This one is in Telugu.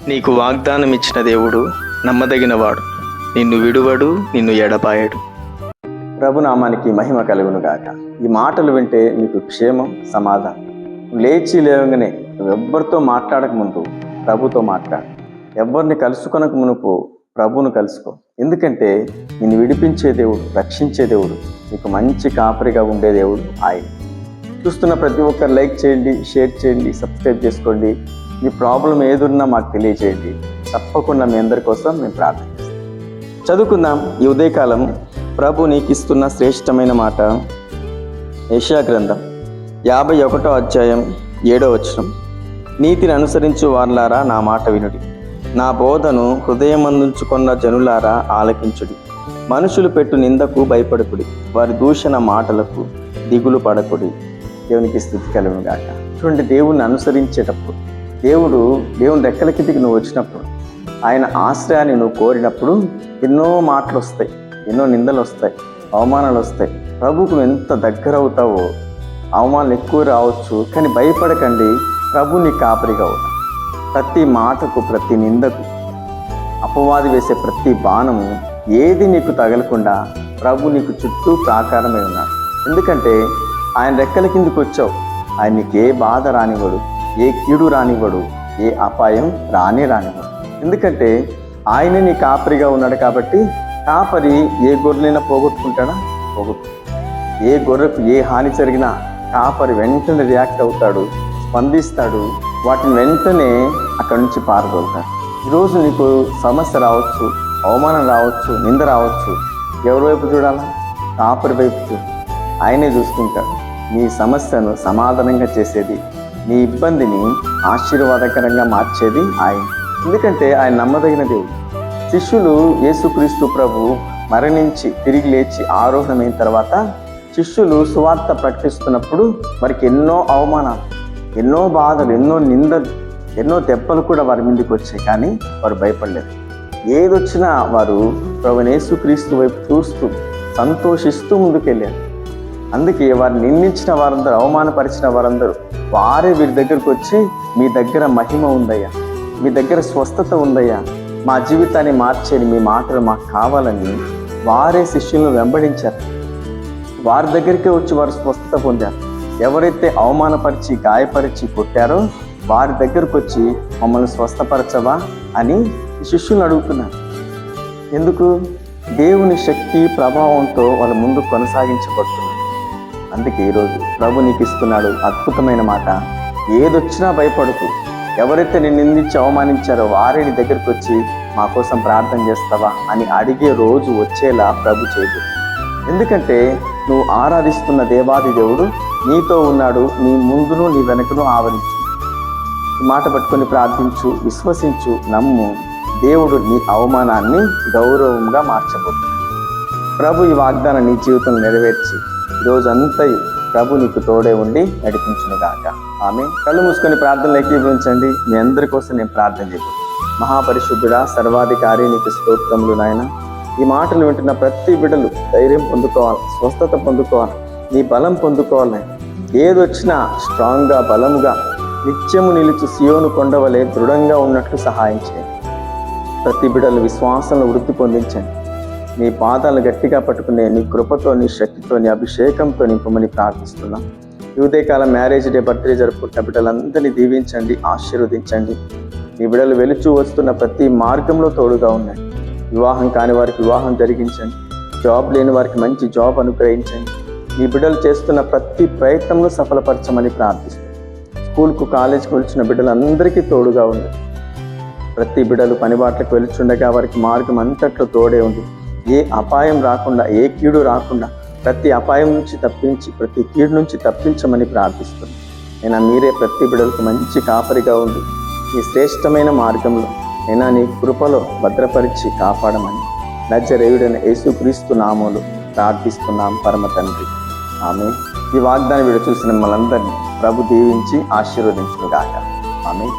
నీకు వాగ్దానం ఇచ్చిన దేవుడు నమ్మదగినవాడు, నిన్ను విడువడు, నిన్ను ఎడబాయడు. ప్రభునామానికి మహిమ కలుగును గాక. ఈ మాటలు వింటే నీకు క్షేమం, సమాధానం. లేచి లేవగానే నువ్వెవ్వరితో మాట్లాడక ముందు ప్రభుతో మాట్లాడు. ఎవరిని కలుసుకొనక మునుపు ప్రభువును కలుసుకో. ఎందుకంటే నిన్ను విడిపించే దేవుడు, రక్షించే దేవుడు, నీకు మంచి కాపరిగా ఉండే దేవుడు ఆయన. చూస్తున్న ప్రతి ఒక్కరు లైక్ చేయండి, షేర్ చేయండి, సబ్స్క్రైబ్ చేసుకోండి. మీ ప్రాబ్లం ఏదున్నా మాకు తెలియజేయండి. తప్పకుండా మీ అందరి కోసం మేము ప్రార్థన చేస్తాం. చదువుకుందాం. ఈ ఉదయకాలం ప్రభు నీకు ఇస్తున్న శ్రేష్టమైన మాట యెషయా గ్రంథం 51వ అధ్యాయం 7వ వచనం. నీతిని అనుసరించు వారులారా నా మాట వినుడి, నా బోధను హృదయమందుంచుకున్న జనులారా ఆలకించుడి. మనుషులు పెట్టు నిందకు భయపడకుడి, వారి దూషణ మాటలకు దిగులు పడకుడి. దేవునికి స్తుతి కలుగును గాక. చూడండి, దేవుణ్ణి అనుసరించేటప్పుడు, దేవుని రెక్కల కిందికి నువ్వు వచ్చినప్పుడు, ఆయన ఆశ్రయాన్ని నువ్వు కోరినప్పుడు ఎన్నో మాటలు వస్తాయి, ఎన్నో నిందలు వస్తాయి, అవమానాలు వస్తాయి. ప్రభువుకు ఎంత దగ్గర అవుతావో అవమానాలు ఎక్కువ రావచ్చు, కానీ భయపడకండి. ప్రభు నీ కాపరిగా ఉన్నా. ప్రతి మాటకు, ప్రతి నిందకు, అపవాది వేసే ప్రతి బాణము ఏది నీకు తగలకుండా ప్రభు నీకు చుట్టూ ప్రాకారమై ఉన్నాడు. ఎందుకంటే ఆయన రెక్కల కిందికి వచ్చావు. ఆయన నీకు ఏ బాధ రానివ్వడు, ఏ కీడు రానివ్వడు, ఏ అపాయం రానివ్వడు. ఎందుకంటే ఆయనే నీ కాపరిగా ఉన్నాడు. కాబట్టి కాపరి ఏ గొర్రెలైనా పోగొట్టుకుంటాడా? ఏ గొర్రెకు ఏ హాని జరిగినా కాపరి వెంటనే రియాక్ట్ అవుతాడు, స్పందిస్తాడు, వాటిని వెంటనే అక్కడి నుంచి పారదోలుతాడు. ఈరోజు నీకు సమస్య రావచ్చు, అవమానం రావచ్చు, నింద రావచ్చు. ఎవరి వైపు చూడాలా? కాపరి వైపు చూడు. ఆయనే చూసుకుంటాడు. నీ సమస్యను సమాధానంగా చేసేది, నీ ఇబ్బందిని ఆశీర్వాదకరంగా మార్చేది ఆయన. ఎందుకంటే ఆయన నమ్మదగిన దేవుడు. శిష్యులు యేసుక్రీస్తు ప్రభు మరణించి తిరిగి లేచి ఆరోహణమైన తర్వాత శిష్యులు సువార్త ప్రకటిస్తున్నప్పుడు వారికి ఎన్నో అవమానాలు, ఎన్నో బాధలు, ఎన్నో నిందలు, ఎన్నో దెబ్బలు కూడా వారి ముందుకు వచ్చాయి. కానీ వారు భయపడలేదు. ఏదొచ్చినా వారు ప్రభువైన యేసుక్రీస్తు వైపు చూస్తూ సంతోషిస్తూ ముందుకెళ్ళారు. అందుకే వారిని నిందించిన వారందరూ, అవమానపరిచిన వారందరూ వారే వీరి దగ్గరకు వచ్చి, మీ దగ్గర మహిమ ఉందయ్యా, మీ దగ్గర స్వస్థత ఉందయ్యా, మా జీవితాన్ని మార్చేది మీ మాటలు మాకు కావాలని వారే శిష్యులను వెంబడించారు. వారి దగ్గరికే వచ్చి వారు స్వస్థత పొందారు. ఎవరైతే అవమానపరిచి, గాయపరిచి, కొట్టారో వారి దగ్గరకు వచ్చి, మమ్మల్ని స్వస్థపరచవా అని శిష్యులను అడుగుతున్నారు. ఎందుకు? దేవుని శక్తి ప్రభావంతో వాళ్ళ ముందు కొనసాగించబడుతున్నారు. అందుకే ఈరోజు ప్రభు నీకు ఇస్తున్నాడు అద్భుతమైన మాట. ఏదొచ్చినా భయపడుతూ, ఎవరైతే నిన్ను నిందించి అవమానించారో వారే నీ దగ్గరికి వచ్చి, మా కోసం ప్రార్థన చేస్తావా అని అడిగే రోజు వచ్చేలా ప్రభు చేయదు. ఎందుకంటే నువ్వు ఆరాధిస్తున్న దేవాది దేవుడు నీతో ఉన్నాడు. నీ ముందును నీ వెనకను ఆవరించు. ఈ మాట పట్టుకొని ప్రార్థించు, విశ్వసించు, నమ్ము. దేవుడు నీ అవమానాన్ని గౌరవంగా మార్చబోతున్నాడు. ప్రభు ఈ వాగ్దానం నీ జీవితంలో నెరవేర్చి ఈరోజంతా ప్రభు నీకు తోడే ఉండి నడిపించును గాక. ఆమె. కళ్ళు మూసుకొని ప్రార్థనలు ఏకీభవించండి. మీ అందరి కోసం నేను ప్రార్థన చేయబోతున్నాను. మహాపరిశుద్ధుడా, సర్వాధికారి, నీకు స్తోత్రములు నాయన. ఈ మాటలు వింటున్న ప్రతి బిడ్డలు ధైర్యం పొందుకోవాలి, స్వస్థత పొందుకోవాలి, నీ బలం పొందుకోవాలి. ఏదొచ్చినా స్ట్రాంగ్గా, బలముగా, నిత్యము నిలుచు సియోను కొండవలే దృఢంగా ఉన్నట్లు సహాయం చేయండి. ప్రతి బిడ్డలు విశ్వాసంలో వృద్ధి పొందించండి. నీ పాదాలను గట్టిగా పట్టుకునే నీ కృపతో, నీ శక్తితో, నీ అభిషేకంతో నింపమని ప్రార్థిస్తున్నాం. ఈ ఉదయకాలం మ్యారేజ్ డే, బర్త్డే జరుపుకుంటున్న బిడ్డలందరినీ దీవించండి, ఆశీర్వదించండి. నీ బిడ్డలు వెలుచు వస్తున్న ప్రతి మార్గంలో తోడుగా ఉన్నాయి. వివాహం కాని వారికి వివాహం జరిగించండి. జాబ్ లేని వారికి మంచి జాబ్ అనుగ్రహించండి. నీ బిడ్డలు చేస్తున్న ప్రతి ప్రయత్నంలో సఫలపరచమని ప్రార్థిస్తున్నాం. స్కూల్కు, కాలేజీకి వెళ్తున్న బిడ్డలందరికీ తోడుగా ఉంది. ప్రతి బిడ్డలు పనిబాట్లకు వెళ్తుండగా వారికి మార్గం అంతట్లో తోడే ఉంది. ఏ అపాయం రాకుండా, ఏ కీడు రాకుండా ప్రతి అపాయం నుంచి తప్పించి, ప్రతి కీడు నుంచి తప్పించమని ప్రార్థిస్తున్నాం. అయినా మీరే ప్రతి బిడ్డలకు మంచి కాపరిగా ఉంది. ఈ శ్రేష్టమైన మార్గంలో అయినా నీ కృపలో భద్రపరిచి కాపాడమని నజరేయుడైన యేసుక్రీస్తు నామములో ప్రార్థిస్తున్నాం పరమ తండ్రి. ఆమె. ఈ వాగ్దానం వీడియో చూసిన మనందరినీ ప్రభు దీవించి ఆశీర్వదించును గాక. ఆమె.